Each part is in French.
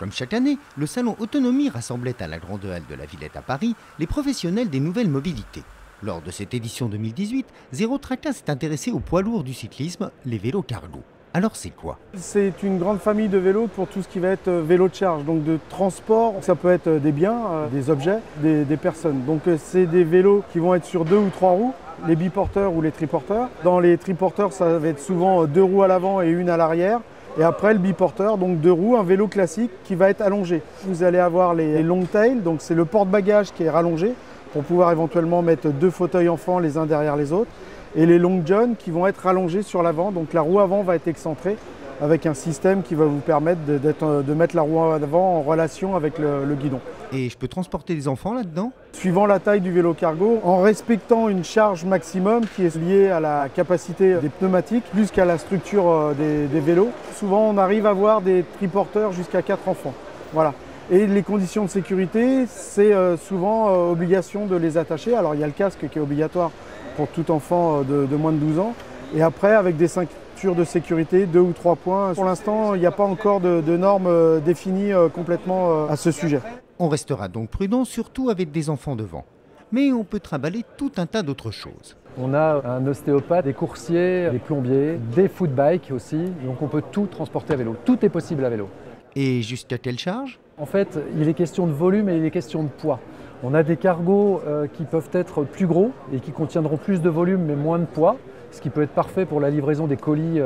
Comme chaque année, le salon Autonomie rassemblait à la Grande Halle de la Villette à Paris les professionnels des nouvelles mobilités. Lors de cette édition 2018, Zéro Tracas s'est intéressé aux poids lourds du cyclisme, les vélos cargo. Alors c'est quoi? C'est une grande famille de vélos pour tout ce qui va être vélo de charge, donc de transport. Ça peut être des biens, des objets, des personnes. Donc c'est des vélos qui vont être sur 2 ou 3 roues, les biporteurs ou les triporteurs. Dans les triporteurs, ça va être souvent 2 roues à l'avant et 1 à l'arrière. Et après le biporteur, donc 2 roues, un vélo classique qui va être allongé. Vous allez avoir les long tail, donc c'est le porte-bagages qui est rallongé pour pouvoir éventuellement mettre 2 fauteuils enfants les uns derrière les autres. Et les long john qui vont être rallongés sur l'avant, donc la roue avant va être excentrée avec un système qui va vous permettre de mettre la roue avant en relation avec le guidon. Et je peux transporter des enfants là-dedans? Suivant la taille du vélo cargo, en respectant une charge maximum qui est liée à la capacité des pneumatiques plus qu'à la structure des vélos. Souvent on arrive à voir des triporteurs jusqu'à 4 enfants. Voilà. Et les conditions de sécurité, c'est souvent obligation de les attacher. Alors il y a le casque qui est obligatoire pour tout enfant de moins de 12 ans. Et après, avec des ceintures de sécurité, 2 ou 3 points. Pour l'instant, il n'y a pas encore de normes définies complètement à ce sujet. On restera donc prudent, surtout avec des enfants devant. Mais on peut trimballer tout un tas d'autres choses. On a un ostéopathe, des coursiers, des plombiers, des footbikes aussi. Donc on peut tout transporter à vélo. Tout est possible à vélo. Et jusqu'à quelle charge? En fait, il est question de volume et il est question de poids. On a des cargos qui peuvent être plus gros et qui contiendront plus de volume mais moins de poids, ce qui peut être parfait pour la livraison des colis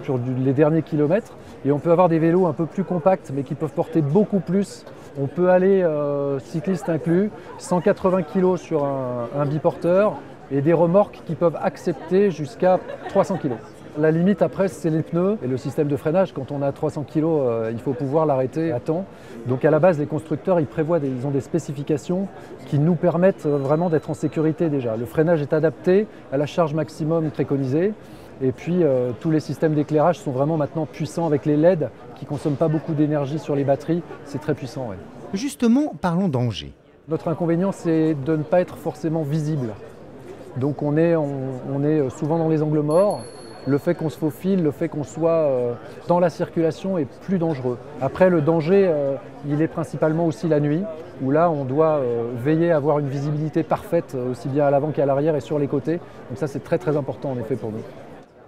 sur les derniers kilomètres. Et on peut avoir des vélos un peu plus compacts mais qui peuvent porter beaucoup plus. On peut aller, cycliste inclus, 180 kg sur un biporteur et des remorques qui peuvent accepter jusqu'à 300 kg. La limite après, c'est les pneus et le système de freinage. Quand on a 300 kg, il faut pouvoir l'arrêter à temps. Donc à la base, les constructeurs, ils ont des spécifications qui nous permettent vraiment d'être en sécurité déjà. Le freinage est adapté à la charge maximum préconisée. Et puis tous les systèmes d'éclairage sont vraiment maintenant puissants avec les LED qui ne consomment pas beaucoup d'énergie sur les batteries. C'est très puissant. Ouais. Justement, parlons danger. Notre inconvénient, c'est de ne pas être forcément visible. Donc on est souvent dans les angles morts. Le fait qu'on se faufile, le fait qu'on soit dans la circulation est plus dangereux. Après, le danger, il est principalement aussi la nuit, où là, on doit veiller à avoir une visibilité parfaite, aussi bien à l'avant qu'à l'arrière et sur les côtés. Donc ça, c'est très très important en effet pour nous.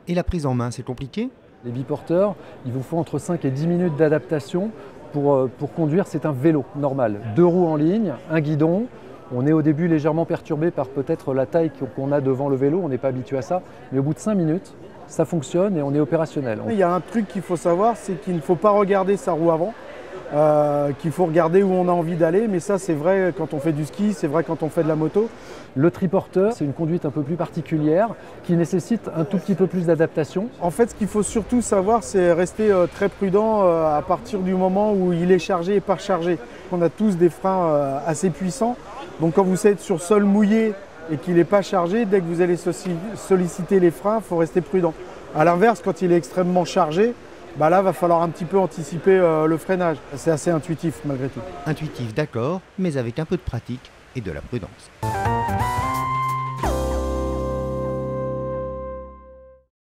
Et la prise en main, c'est compliqué? Les biporteurs, il vous faut entre 5 et 10 minutes d'adaptation pour conduire. C'est un vélo normal. 2 roues en ligne, un guidon. On est au début légèrement perturbé par peut-être la taille qu'on a devant le vélo, on n'est pas habitué à ça. Mais au bout de 5 minutes, ça fonctionne et on est opérationnel. Il y a un truc qu'il faut savoir, c'est qu'il ne faut pas regarder sa roue avant, qu'il faut regarder où on a envie d'aller, mais ça c'est vrai quand on fait du ski, c'est vrai quand on fait de la moto. Le triporteur, c'est une conduite un peu plus particulière qui nécessite un tout petit peu plus d'adaptation. En fait, ce qu'il faut surtout savoir, c'est rester très prudent à partir du moment où il est chargé et pas chargé. On a tous des freins assez puissants, donc quand vous êtes sur sol mouillé, et qu'il n'est pas chargé, dès que vous allez solliciter les freins, il faut rester prudent. A l'inverse, quand il est extrêmement chargé, là, il va falloir un petit peu anticiper le freinage. C'est assez intuitif malgré tout. Intuitif, d'accord, mais avec un peu de pratique et de la prudence.